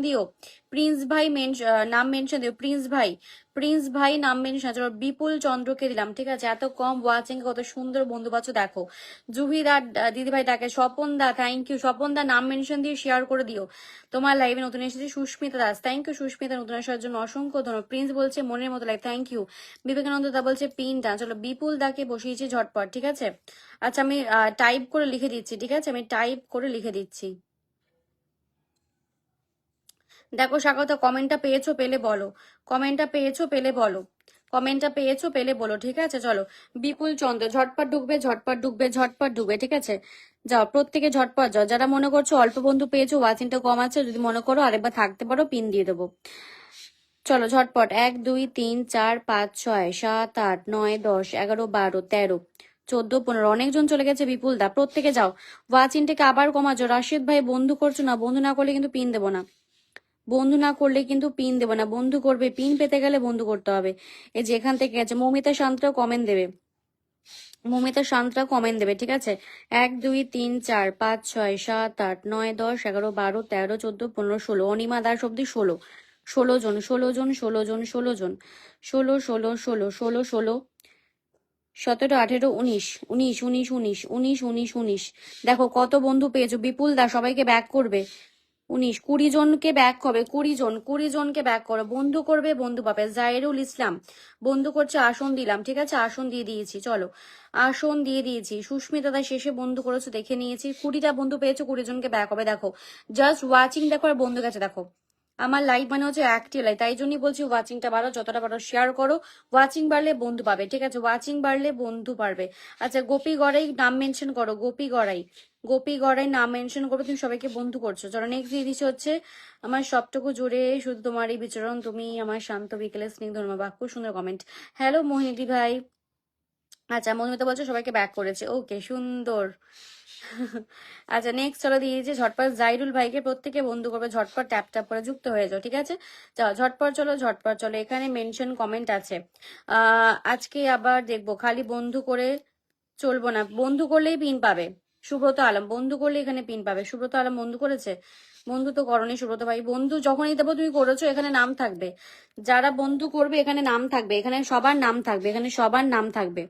দিও, প্রিন্স ভাই নাম মেনশন দিও, প্রিন্স ভাই নাম মেনশন। চলো বিপুল চন্দ্রকে দিলাম, ঠিক আছে। এত কম ওয়াচিং, কত সুন্দর বন্ধু বাচ্চা দেখো। জুহিদার দিদি ভাই ডাকে, স্বপন দা থ্যাংক ইউ, স্বপন দা নাম মেনশন দিয়ে শেয়ার করে দিও। তোমার লাইভে নতুন এসেছে সুস্মিতা দাস, থ্যাংক ইউ সুস্মিতা, নতুন আসার জন্য অসংখ্য ধন্যবাদ। প্রিন্স বলছে মনের মতো লাইভ, থ্যাংক ইউ। বিবেকানন্দ দা বলছে পিন টান। চলো বিপুল দাকে বসিয়েছি ঝটপট, ঠিক আছে। আচ্ছা আমি টাইপ করে লিখে দিচ্ছি, ঠিক আছে, আমি টাইপ করে লিখে দিচ্ছি। দেখো স্বাগত, কমেন্টটা পেয়েছো পেলে বলো, কমেন্টটা পেয়েছো পেলে বলো, কমেন্টটা পেয়েছো পেলে বলো, ঠিক আছে। চলো বিপুল চন্দ্র ঝটপট ঢুকবে, ঝটপট ঢুকবে, ঝটপট ঢুকবে, ঠিক আছে। যাও প্রত্যেকে ঝটপট যাও। যারা মনে করছো অল্প বন্ধু পেয়েছো, ওয়াচিংটা কম আছে, যদি মনে করো আরেকবার থাকতে পারো, পিন দিয়ে দেবো। চলো ঝটপট 1 2 3 4 5 6 7 8 9 10 11 12 13 14 15, অনেকজন চলে গেছে বিপুল দা, প্রত্যেকে যাও। ওয়াচিংটাকে আবার কমাজো। রাশিদ ভাই বন্ধু করছো না, বন্ধু না করলে কিন্তু পিন দেবো না, বন্ধু না করলে কিন্তু পিন দেবো না। বন্ধু করবে, পিন পেতে গেলে বন্ধু করতে হবে। এই যে এখান থেকে আছে মৌমিতা শান্তরা কমেন্ট দেবে, মৌমিতা শান্তরা কমেন্ট দেবে, ঠিক আছে। 1 2 3 4 5 6 7 8 9 10 11 12 13 14 15 16, অনিমা দাস অব্দি 16, 16 জন 16 জন 16 জন 16 জন 16 16 16 16 16 17 18 19 19 19 19 19 19 19। দেখো কত বন্ধু পেয়েছো বিপুল দা, সবাইকে ব্যাক করবে। 19 20 জনকে ব্যাক হবে, 20 জনকে ব্যাক করো। বন্ধু করবে বন্ধু পাবে। জাহিরুল ইসলাম বন্ধু করছে, আসন দিলাম, ঠিক আছে, আসন দিয়ে দিয়েছি। চলো আসন দিয়ে দিয়েছি। সুস্মিতা দা শেষে বন্ধু করেছো দেখে নিয়েছি, 20টা বন্ধু পেয়েছো, 20 জনকে ব্যাক হবে। দেখো জাস্ট ওয়াচিং দেখো আর বন্ধু কাছে দেখো। আমার লাইভ মানে হচ্ছে অ্যাক্টিভ লাইভ, তাই জন্যই বলছি ওয়াচিংটা বাড়ো, যতটা পারো শেয়ার করো। ওয়াচিং বাড়লে বন্ধু পাবে, ঠিক আছে, ওয়াচিং বাড়লে বন্ধু পারবে। আচ্ছা গোপী গড়াই নাম মেনশন করো, গোপী গড়াই, গোপী গড়াই নাম মেনশন করবে। তুমি সবাইকে বন্ধু করছো। চলো নেক্সট দিয়ে দিচ্ছে হচ্ছে আমার সবটুকু জুড়ে শুধু তোমারই বিচরণ, তুমি আমার শান্ত বিকেলে স্নিগ্ধ বাহ, খুব সুন্দর কমেন্ট। হ্যালো মোহিনী ভাই। আচ্ছা মধুমিতা বলছো সবাইকে ব্যাক করেছে, ওকে সুন্দর। আচ্ছা নেক্সট চলো দিয়েছে ঝটপট জাইরুল ভাইকে, প্রত্যেকে বন্ধু করবে, ঝটপট ট্যাপ ট্যাপ করে যুক্ত হয়ে যাও, ঠিক আছে। যাও ঝটপট চলো, ঝটপট চলো। এখানে মেনশন কমেন্ট আছে। আজকে আবার দেখবো খালি বন্ধু করে চলবো না, বন্ধু করলেই পিন পাবে। সুব্রত আলম বন্ধু করলে এখানে পিন পাবে। সুব্রত আলম বন্ধু করেছে, বন্ধু তো করনি সুব্রত ভাই। বন্ধু যখনই দেবো তুমি করেছো, এখানে নাম থাকবে। যারা বন্ধু করবে এখানে নাম থাকবে, এখানে সবার নাম থাকবে, এখানে সবার নাম থাকবে,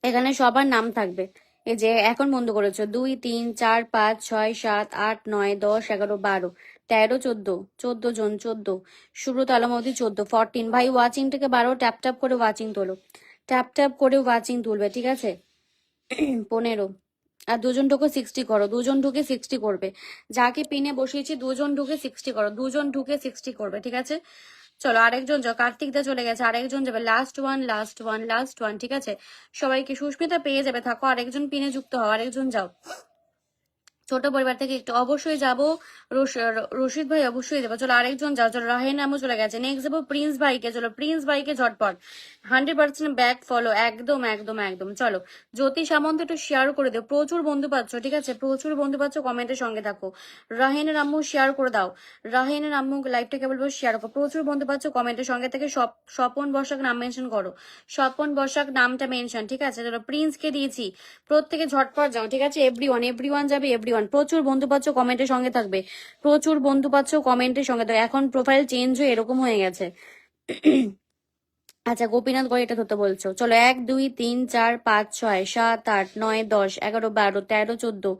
এখানে সবার নাম থাকবে। এই যে এখন বন্ধ করেছো 2 3 4 5 6 7 8 9 10 11 12 13 14, 14 জন 14। সুব্রত আলম অবধি 14, 14 ভাই। ওয়াচিংটাকে 12 ট্যাপ ট্যাপ করে ওয়াচিং তোলো, ট্যাপ ট্যাপ করে ওয়াচিং তুলবে, ঠিক আছে। 15 আর 2জন ঢুকে 60 করো, 2জন ঢুকে 60 করবে। যাকে পিনে বসিয়েছি 2জন ঢুকে 60 করো, 2জন ঢুকে 60 করবে, ঠিক আছে। চলো আরেকজন যাও, কার্তিক দা চলে গেছে, আরেকজন যাবে, last one last one last one, ঠিক আছে। সবাইকে সুস্মিতা পেয়ে যাবে, থাকো আরেকজন পিনে যুক্ত হও, আরেকজন যাও। ছোট পরিবার থেকে একটু অবশ্যই যাবো, রশিদ ভাই অবশ্যই যাবো। চলো আরেকজন যাও, চলো রাহেন নামও চলে গেছে। নেক্সট যাবো প্রিন্স ভাইকে, চলো প্রিন্স ভাইকে ঝটপট 100% ব্যাক ফলো, একদম একদম একদম। চলো জ্যোতি সামন্ত একটু শেয়ার করে দিও, প্রচুর বন্ধু পাচ্ছ, ঠিক আছে, প্রচুর বন্ধু পাচ্ছ, কমেন্টের সঙ্গে থাকো। রাহেনের আম্মু শেয়ার করে দাও, রাহেনের আম্মু লাইভটাকে বলবো শেয়ার করো, প্রচুর বন্ধু পাচ্ছ, কমেন্টের সঙ্গে থেকে। স্বপন বর্ষাক নাম মেনশন করো, স্বপন বর্ষাক নামটা মেনশন, ঠিক আছে। চলো প্রিন্সকে দিয়েছি, প্রত্যেকে ঝটপট যাও, ঠিক আছে। এভরিওয়ান এভরিওয়ান যাবে, এভরিওয়ান। প্রচুর বন্ধু পাচ্ছ, কমেন্টের সঙ্গে থাকবে, প্রচুর বন্ধু পাচ্ছ, কমেন্টের সঙ্গে থাকবে। এখন প্রোফাইল চেঞ্জ হয়ে এরকম হয়ে গেছে। আচ্ছা গোপীনাথ গড় এটা ধরতে বলছো। চলো 1 2 3 4 5 6 7 8 9 10 11 12 13 14,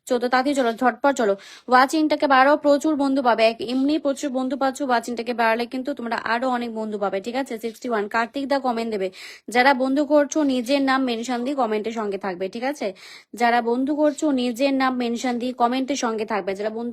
14 তাতেই চলো ঝটপট চলো। ওয়াচিংটাকে বাড়াও, প্রচুর বন্ধু পাবে, এমনি প্রচুর বন্ধু পাচ্ছ, ওয়াচিংটাকে বাড়ালে কিন্তু তোমরা আরো অনেক বন্ধু পাবে, ঠিক আছে। 61 কার্তিক দা কমেন্ট দেবে। যারা বন্ধু করছো নিজের নাম মেনশন দিয়ে কমেন্টের সঙ্গে থাকবে, ঠিক আছে। যারা বন্ধু করছো নিজের নাম মেনশন দিয়ে কমেন্টের সঙ্গে থাকবে, যারা বন্ধু